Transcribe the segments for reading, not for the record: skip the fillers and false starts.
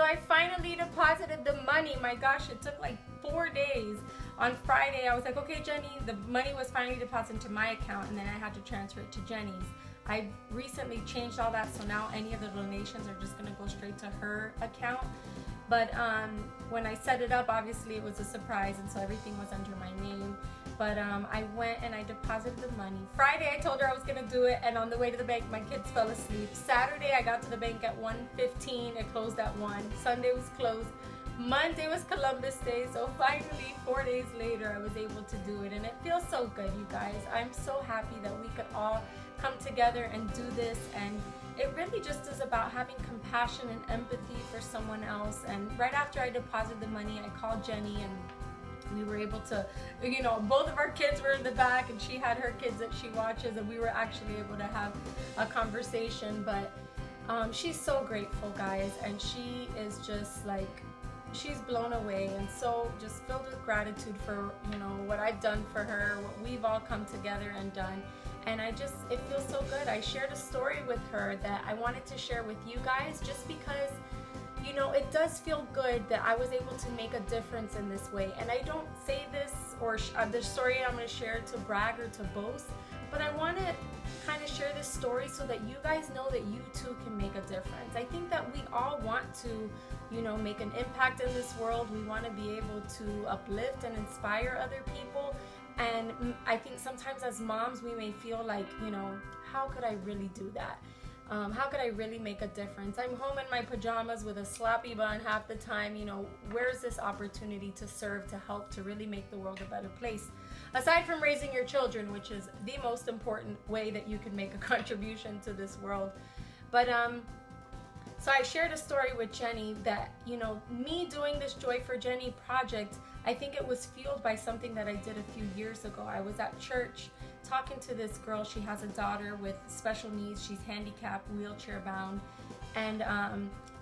I finally deposited the money. My gosh, it took like 4 days. On Friday, I was like, okay, Jenny, the money was finally deposited into my account, and then I had to transfer it to Jenny's. I recently changed all that, so now any of the donations are just gonna go straight to her account. But when I set it up, obviously it was a surprise, and so everything was under my name. But I went and I deposited the money. Friday, I told her I was gonna do it, and on the way to the bank, my kids fell asleep. Saturday, I got to the bank at 1:15. It closed at 1. Sunday was closed. Monday was Columbus Day, so finally 4 days later I was able to do it, and it feels so good, you guys. I'm so happy that we could all come together and do this, and it really just is about having compassion and empathy for someone else. And right after I deposited the money, I called Jenny, and we were able to, you know, both of our kids were in the back, and she had her kids that she watches, and we were actually able to have a conversation. But she's so grateful, guys, and she is just like, she's blown away and so just filled with gratitude for, you know, what I've done for her, what we've all come together and done. And it feels so good. I shared a story with her that I wanted to share with you guys, just because, you know, it does feel good that I was able to make a difference in this way. And I don't say this or the story I'm going to share to brag or to boast, but I want to kind of share this story so that you guys know that you too can make a difference. I think that we all want to, you know, make an impact in this world. We want to be able to uplift and inspire other people. And I think sometimes as moms, we may feel like, you know, how could I really do that? How could I really make a difference? I'm home in my pajamas with a sloppy bun half the time. You know, where's this opportunity to serve, to help, to really make the world a better place? Aside from raising your children, which is the most important way that you can make a contribution to this world. But so I shared a story with Jenny that, you know, me doing this Joy for Jeni project, I think it was fueled by something that I did a few years ago. I was at church talking to this girl. She has a daughter with special needs. She's handicapped, wheelchair bound. And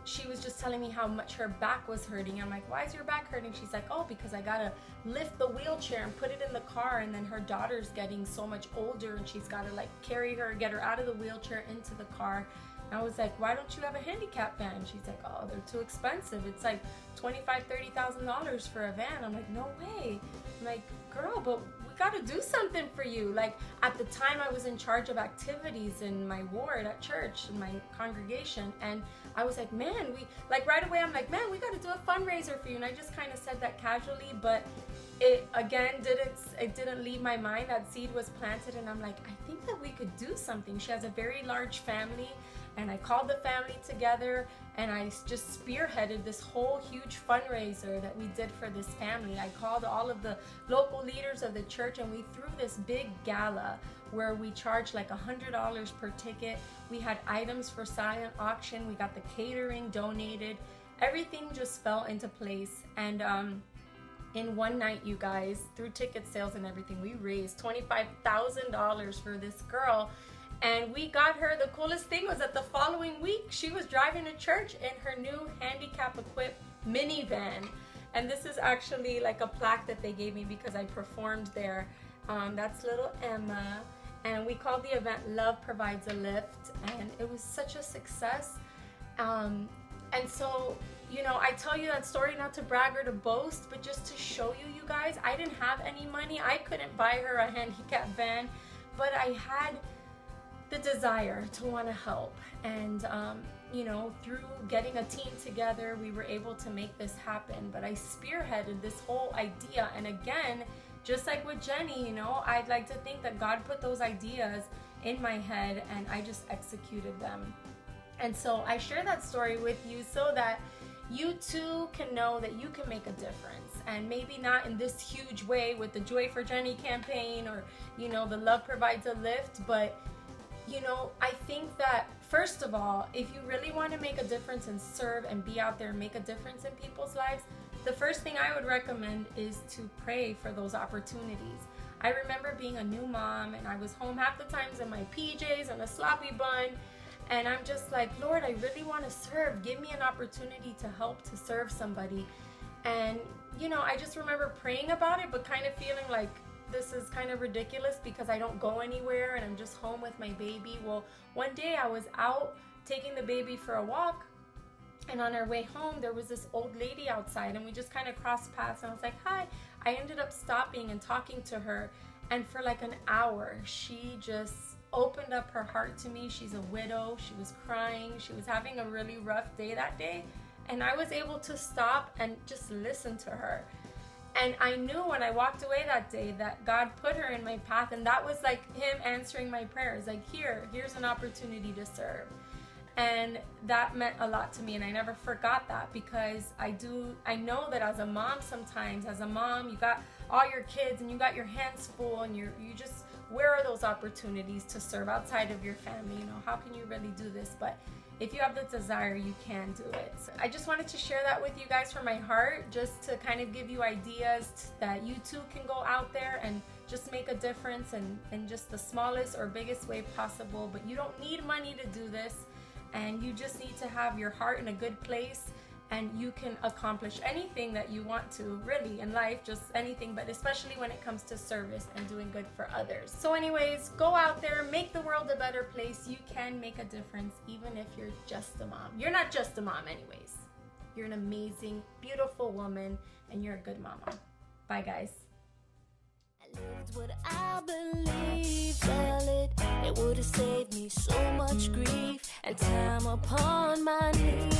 she was just telling me how much her back was hurting. I'm like, why is your back hurting? She's like, oh, because I gotta lift the wheelchair and put it in the car, and then her daughter's getting so much older and she's gotta like carry her, get her out of the wheelchair into the car. And I was like, why don't you have a handicap van? She's like, oh, they're too expensive. It's like $25,000-$30,000 for a van. I'm like, no way. I'm like, girl, but we got to do something for you. Like, at the time I was in charge of activities in my ward at church, in my congregation, and I was like, man, right away I'm like, man, we got to do a fundraiser for you. And I just kind of said that casually, but it again didn't leave my mind. That seed was planted, and I'm like, I think that we could do something. She has a very large family, and I called the family together, and I just spearheaded this whole huge fundraiser that we did for this family. I called all of the local leaders of the church, and we threw this big gala where we charged like $100 per ticket. We had items for silent auction. We got the catering donated. Everything just fell into place. And in one night, you guys, through ticket sales and everything, we raised $25,000 for this girl. And we got her, the coolest thing was that the following week, she was driving to church in her new handicap-equipped minivan. And this is actually like a plaque that they gave me because I performed there. That's little Emma. And we called the event Love Provides a Lift. And it was such a success. And so, you know, I tell you that story not to brag or to boast, but just to show you, you guys, I didn't have any money. I couldn't buy her a handicap van, but I had the desire to want to help. And you know, through getting a team together, we were able to make this happen. But I spearheaded this whole idea, and again, just like with Jenny, you know, I'd like to think that God put those ideas in my head and I just executed them. And so I share that story with you so that you too can know that you can make a difference. And maybe not in this huge way with the Joy for Jeni campaign or, you know, the Love Provides a Lift, but you know, I think that first of all, if you really want to make a difference and serve and be out there and make a difference in people's lives, the first thing I would recommend is to pray for those opportunities. I remember being a new mom and I was home half the times in my PJs and a sloppy bun, and I'm just like, Lord, I really want to serve. Give me an opportunity to help, to serve somebody. And you know, I just remember praying about it, but kind of feeling like this is kind of ridiculous because I don't go anywhere and I'm just home with my baby. Well, one day I was out taking the baby for a walk, And on our way home, there was this old lady outside, and we just kind of crossed paths, and I was like, hi. I ended up stopping and talking to her, and for like an hour, she just opened up her heart to me. She's a widow. She was crying. She was having a really rough day that day, and I was able to stop and just listen to her. And I knew when I walked away that day that God put her in my path, and that was like him answering my prayers. Like, here's an opportunity to serve. And that meant a lot to me, and I never forgot that, because I know that as a mom, sometimes as a mom, you got all your kids and you got your hands full, and you just, where are those opportunities to serve outside of your family? You know, how can you really do this? But if you have the desire, you can do it. So I just wanted to share that with you guys from my heart, just to kind of give you ideas that you too can go out there and just make a difference in just the smallest or biggest way possible. But you don't need money to do this, and you just need to have your heart in a good place, and you can accomplish anything that you want to, really, in life, just anything, but especially when it comes to service and doing good for others. So anyways, go out there, make the world a better place. You can make a difference, even if you're just a mom. You're not just a mom anyways. You're an amazing, beautiful woman, and you're a good mama. Bye, guys. I lived what I believed, well, it would have saved me so much grief and time upon my knees.